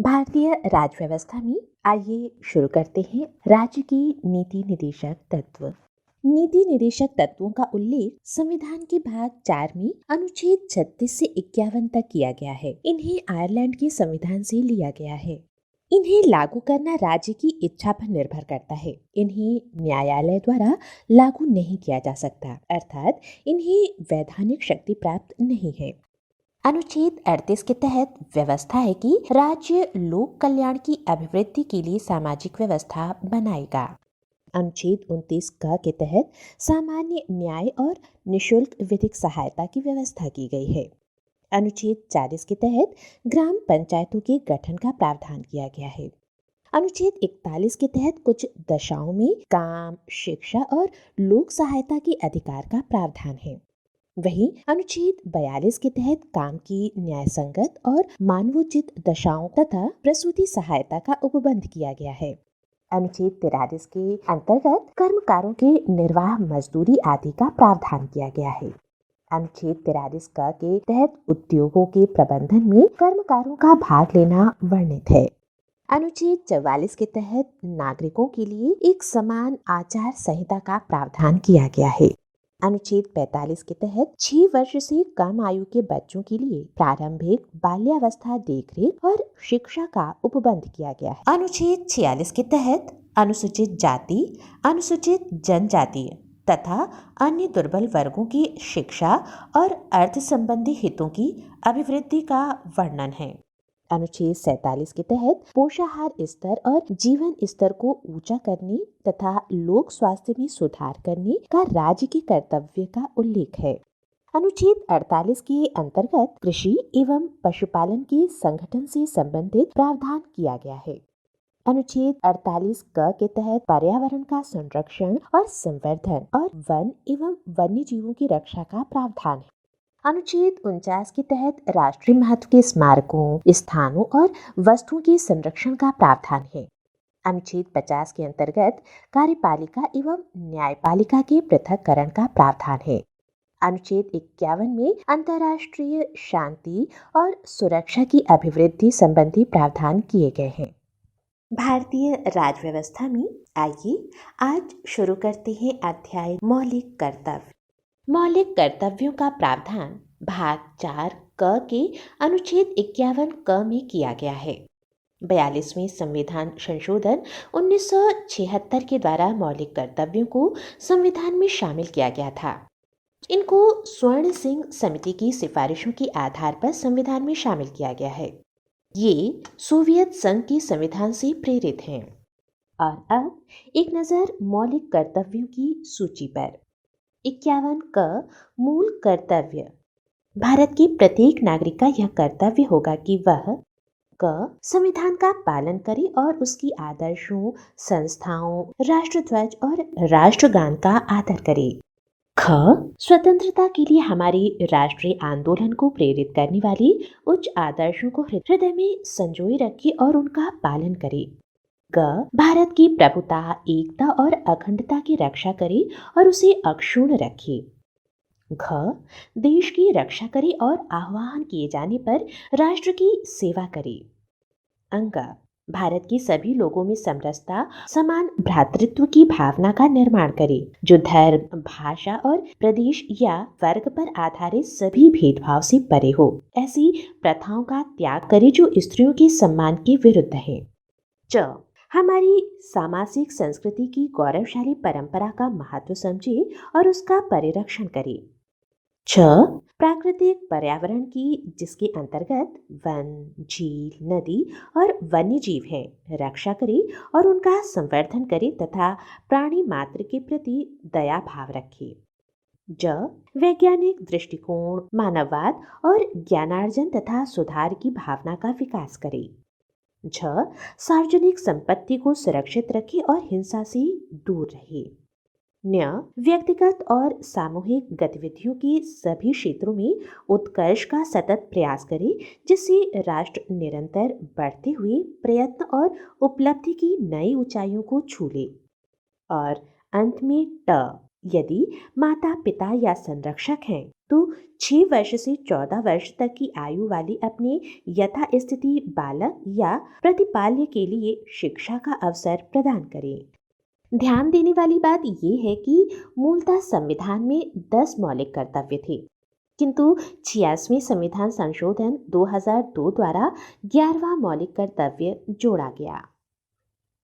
भारतीय राज्य व्यवस्था में आइए शुरू करते हैं राज्य की नीति निर्देशक तत्व। नीति निर्देशक तत्वों का उल्लेख संविधान के भाग 4 में अनुच्छेद 36 से 51 तक किया गया है। इन्हें आयरलैंड के संविधान से लिया गया है। इन्हें लागू करना राज्य की इच्छा पर निर्भर करता है। इन्हें न्यायालय द्वारा लागू नहीं किया जा सकता, अर्थात इन्हें वैधानिक शक्ति प्राप्त नहीं है। अनुच्छेद 38 के तहत व्यवस्था है कि राज्य लोक कल्याण की अभिवृद्धि के लिए सामाजिक व्यवस्था बनाएगा। अनुच्छेद 29 क के तहत सामान्य न्याय और निशुल्क विधिक सहायता की व्यवस्था की गई है। अनुच्छेद 40 के तहत ग्राम पंचायतों के गठन का प्रावधान किया गया है। अनुच्छेद 41 के तहत कुछ दशाओं में काम, शिक्षा और लोक सहायता के अधिकार का प्रावधान है। वहीं अनुच्छेद 42 के तहत काम की न्याय संगत और मानवोचित दशाओं तथा प्रसूति सहायता का उपबंध किया गया है। अनुच्छेद 43 के अंतर्गत कर्मकारों के निर्वाह मजदूरी आदि का प्रावधान किया गया है। अनुच्छेद 43 क के तहत उद्योगों के प्रबंधन में कर्मकारों का भाग लेना वर्णित है। अनुच्छेद 44 के तहत नागरिकों के लिए एक समान आचार संहिता का प्रावधान किया गया है। अनुच्छेद 45 के तहत 6 वर्ष से कम आयु के बच्चों के लिए प्रारंभिक बाल्यावस्था देखरेख और शिक्षा का उपबंध किया गया है। अनुच्छेद 46 के तहत अनुसूचित जाति, अनुसूचित जनजाति तथा अन्य दुर्बल वर्गों की शिक्षा और अर्थ संबंधी हितों की अभिवृद्धि का वर्णन है। अनुच्छेद 47 के तहत पोषाहार स्तर और जीवन स्तर को ऊंचा करने तथा लोक स्वास्थ्य में सुधार करने का राज्य के कर्तव्य का उल्लेख है। अनुच्छेद 48 के अंतर्गत कृषि एवं पशुपालन के संगठन से संबंधित प्रावधान किया गया है। अनुच्छेद 48 क के तहत पर्यावरण का संरक्षण और संवर्धन और वन एवं वन्य जीवों की रक्षा का प्रावधान है। अनुच्छेद 49 के तहत राष्ट्रीय महत्व के स्मारकों, स्थानों और वस्तुओं के संरक्षण का प्रावधान है। अनुच्छेद 50 के अंतर्गत कार्यपालिका एवं न्यायपालिका के पृथक्करण का प्रावधान है। अनुच्छेद 51 में अंतर्राष्ट्रीय शांति और सुरक्षा की अभिवृद्धि संबंधी प्रावधान किए गए हैं। भारतीय राज्य व्यवस्था में आइए आज शुरू करते हैं अध्याय मौलिक कर्तव्य। मौलिक कर्तव्यों का प्रावधान भाग 4 क के अनुच्छेद 51 क में किया गया है। 42वें संविधान संशोधन 1976 के द्वारा मौलिक कर्तव्यों को संविधान में शामिल किया गया था। इनको स्वर्ण सिंह समिति की सिफारिशों के आधार पर संविधान में शामिल किया गया है। ये सोवियत संघ के संविधान से प्रेरित हैं। और अब एक नजर मौलिक कर्तव्यों की सूची पर। 51 क मूल कर्तव्य। भारत के प्रत्येक नागरिक का यह कर्तव्य होगा कि वह क संविधान का पालन करे और उसकी आदर्शों, संस्थाओं, राष्ट्रध्वज और राष्ट्रगान का आदर करे। ख स्वतंत्रता के लिए हमारे राष्ट्रीय आंदोलन को प्रेरित करने वाले उच्च आदर्शों को हृदय में संजोए रखे और उनका पालन करे। ग भारत की प्रभुता, एकता और अखंडता की रक्षा करे और उसे अक्षुण्ण रखे। घ देश की रक्षा करे और आह्वान किए जाने पर राष्ट्र की सेवा करे। अंग भारत के सभी लोगों में समरसता, समान भ्रातृत्व की भावना का निर्माण करे, जो धर्म, भाषा और प्रदेश या वर्ग पर आधारित सभी भेदभाव से परे हो। ऐसी प्रथाओं का त्याग करे जो स्त्रियों के सम्मान के विरुद्ध है। च हमारी सामाजिक संस्कृति की गौरवशाली परंपरा का महत्व समझे और उसका परिरक्षण करे। छ प्राकृतिक पर्यावरण की, जिसके अंतर्गत वन, झील, नदी और वन्य जीव है, रक्षा करे और उनका संवर्धन करे तथा प्राणी मात्र के प्रति दया भाव रखे। ज वैज्ञानिक दृष्टिकोण, मानववाद और ज्ञानार्जन तथा सुधार की भावना का विकास करे। झ सार्वजनिक संपत्ति को सुरक्षित रखे और हिंसा से दूर रहे। न्य व्यक्तिगत और सामूहिक गतिविधियों के सभी क्षेत्रों में उत्कर्ष का सतत प्रयास करे, जिससे राष्ट्र निरंतर बढ़ते हुए प्रयत्न और उपलब्धि की नई ऊंचाइयों को छू ले। और अंत में ट यदि माता पिता या संरक्षक हैं तो 6 वर्ष से 14 वर्ष तक की आयु वाले अपने यथास्थिति बालक या प्रतिपाल्य के लिए शिक्षा का अवसर प्रदान करें। ध्यान देने वाली बात यह है कि मूलतः संविधान में 10 मौलिक कर्तव्य थे, किंतु 86वें संविधान संशोधन 2002 द्वारा 11वां मौलिक कर्तव्य जोड़ा गया।